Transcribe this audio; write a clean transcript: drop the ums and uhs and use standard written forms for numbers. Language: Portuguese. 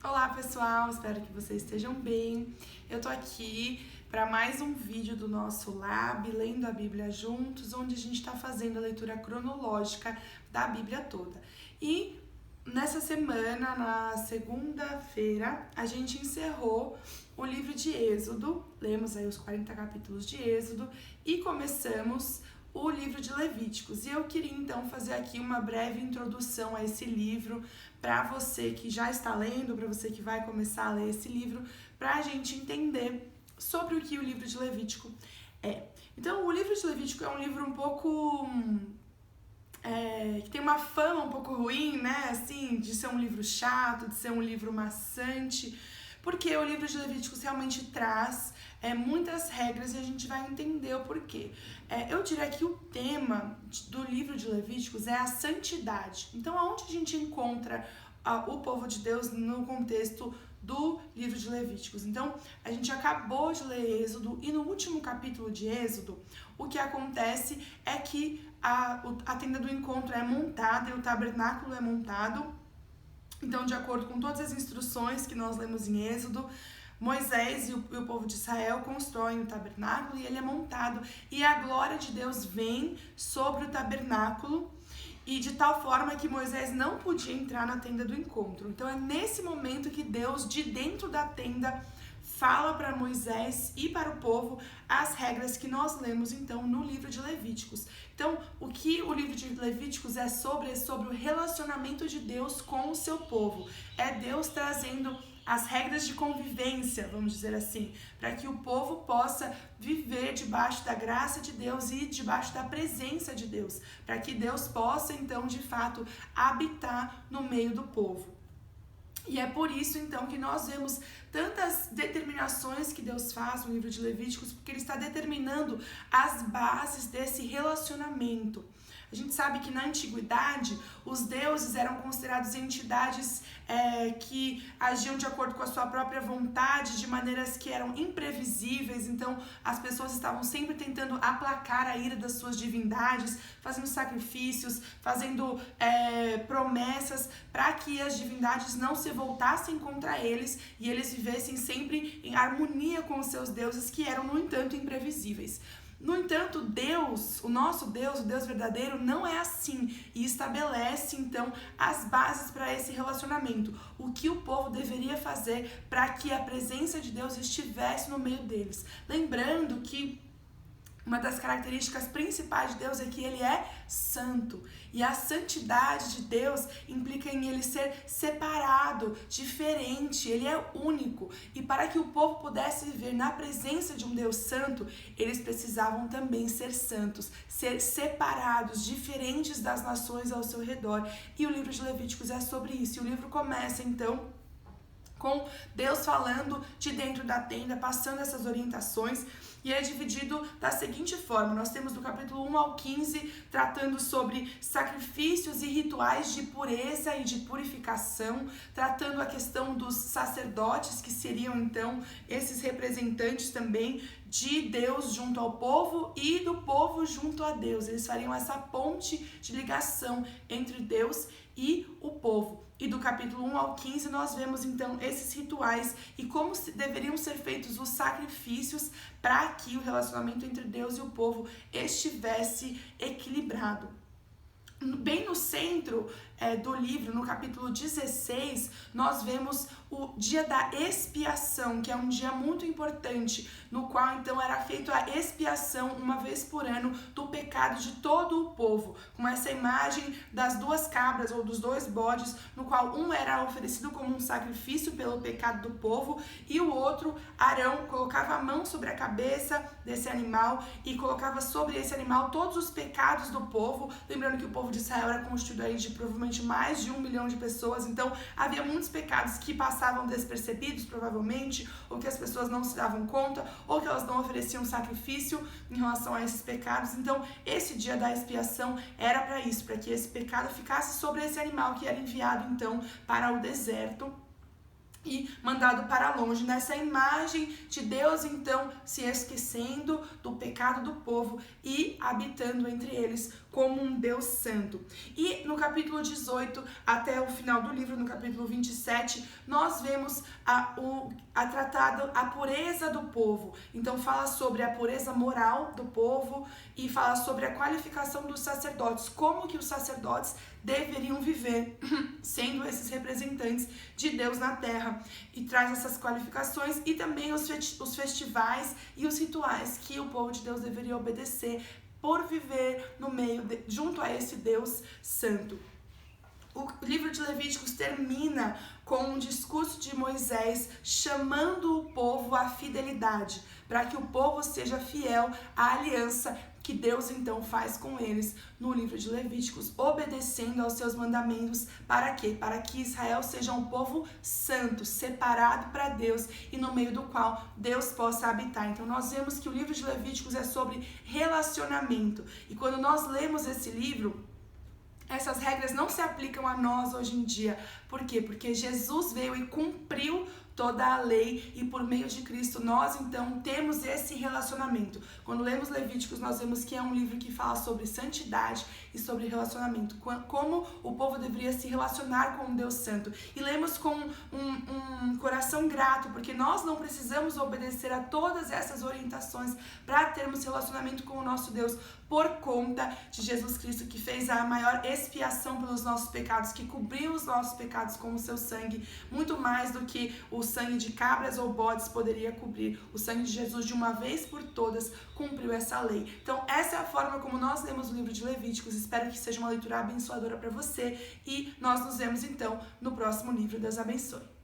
Olá pessoal, espero que vocês estejam bem. Eu tô aqui para mais um vídeo do nosso Lab, lendo a Bíblia juntos, onde a gente está fazendo a leitura cronológica da Bíblia toda. E nessa semana, na segunda-feira, a gente encerrou o livro de Êxodo, lemos aí os 40 capítulos de Êxodo e começamos o livro de Levíticos. E eu queria então fazer aqui uma breve introdução a esse livro para você que já está lendo, para você que vai começar a ler esse livro, para a gente entender sobre o que o livro de Levítico é. Então, o livro de Levítico é um livro um pouco que tem uma fama um pouco ruim, né? Assim, de ser um livro chato, de ser um livro maçante, porque o livro de Levíticos realmente traz muitas regras e a gente vai entender o porquê. Eu diria que o tema do livro de Levíticos é a santidade. Então, aonde a gente encontra o povo de Deus no contexto do livro de Levíticos? Então, a gente acabou de ler Êxodo e no último capítulo de Êxodo, o que acontece é que a tenda do encontro é montada e o tabernáculo é montado. Então, de acordo com todas as instruções que nós lemos em Êxodo, Moisés e o povo de Israel constroem o tabernáculo e ele é montado. E a glória de Deus vem sobre o tabernáculo e de tal forma que Moisés não podia entrar na tenda do encontro. Então é nesse momento que Deus, de dentro da tenda, fala para Moisés e para o povo as regras que nós lemos então no livro de Levíticos. Então, o que o livro de Levíticos é sobre o relacionamento de Deus com o seu povo. É Deus trazendo as regras de convivência, vamos dizer assim, para que o povo possa viver debaixo da graça de Deus e debaixo da presença de Deus, para que Deus possa então, de fato, habitar no meio do povo. E é por isso, então, que nós vemos tantas determinações que Deus faz no livro de Levíticos, porque Ele está determinando as bases desse relacionamento. A gente sabe que na antiguidade, os deuses eram considerados entidades que agiam de acordo com a sua própria vontade, de maneiras que eram imprevisíveis. Então, as pessoas estavam sempre tentando aplacar a ira das suas divindades, fazendo sacrifícios, fazendo promessas para que as divindades não se voltassem contra eles e eles vivessem sempre em harmonia com os seus deuses, que eram, no entanto, imprevisíveis. No entanto, Deus, o nosso Deus, o Deus verdadeiro, não é assim e estabelece, então, as bases para esse relacionamento. O que o povo deveria fazer para que a presença de Deus estivesse no meio deles. Lembrando que uma das características principais de Deus é que Ele é santo. E a santidade de Deus implica em Ele ser separado, diferente, Ele é único. E para que o povo pudesse viver na presença de um Deus santo, eles precisavam também ser santos, ser separados, diferentes das nações ao seu redor. E o livro de Levíticos é sobre isso. E o livro começa, então, com Deus falando de dentro da tenda, passando essas orientações, e é dividido da seguinte forma: nós temos do capítulo 1 ao 15 tratando sobre sacrifícios e rituais de pureza e de purificação, tratando a questão dos sacerdotes, que seriam então esses representantes também de Deus junto ao povo e do povo junto a Deus. Eles fariam essa ponte de ligação entre Deus e o povo. E do capítulo 1 ao 15 nós vemos então esses rituais e como deveriam ser feitos os sacrifícios para que o relacionamento entre Deus e o povo estivesse equilibrado. Bem no centro do livro, no capítulo 16, nós vemos o dia da expiação, que é um dia muito importante, no qual então era feita a expiação uma vez por ano do pecado de todo o povo, com essa imagem das duas cabras ou dos dois bodes, no qual um era oferecido como um sacrifício pelo pecado do povo e o outro, Arão, colocava a mão sobre a cabeça desse animal e colocava sobre esse animal todos os pecados do povo, lembrando que o povo de Israel era constituído aí de provavelmente mais de 1 milhão de pessoas, então havia muitos pecados que passavam despercebidos, provavelmente, ou que as pessoas não se davam conta, ou que elas não ofereciam sacrifício em relação a esses pecados. Então, esse dia da expiação era para isso, para que esse pecado ficasse sobre esse animal que era enviado, então, para o deserto e mandado para longe, nessa imagem de Deus então se esquecendo do pecado do povo e habitando entre eles como um Deus santo. E no capítulo 18 até o final do livro, no capítulo 27, nós vemos tratado a pureza do povo. Então fala sobre a pureza moral do povo e fala sobre a qualificação dos sacerdotes, como que os sacerdotes deveriam viver sendo esses representantes de Deus na terra, e traz essas qualificações e também os festivais e os rituais que o povo de Deus deveria obedecer por viver no meio junto a esse Deus santo. O livro de Levíticos termina com um discurso de Moisés chamando o povo à fidelidade, para que o povo seja fiel à aliança que Deus então faz com eles no livro de Levíticos, obedecendo aos seus mandamentos. Para quê? Para que Israel seja um povo santo, separado para Deus e no meio do qual Deus possa habitar. Então nós vemos que o livro de Levíticos é sobre relacionamento. E quando nós lemos esse livro, essas regras não se aplicam a nós hoje em dia. Por quê? Porque Jesus veio e cumpriu toda a lei e por meio de Cristo nós então temos esse relacionamento. Quando lemos Levíticos, nós vemos que é um livro que fala sobre santidade e sobre relacionamento, como o povo deveria se relacionar com um Deus santo. E lemos com um coração grato, porque nós não precisamos obedecer a todas essas orientações para termos relacionamento com o nosso Deus, por conta de Jesus Cristo, que fez a maior expiação pelos nossos pecados, que cobriu os nossos pecados com o seu sangue, muito mais do que o sangue de cabras ou bodes poderia cobrir. O sangue de Jesus, de uma vez por todas, cumpriu essa lei. Então, essa é a forma como nós lemos o livro de Levíticos. Espero que seja uma leitura abençoadora para você e nós nos vemos, então, no próximo livro. Deus abençoe.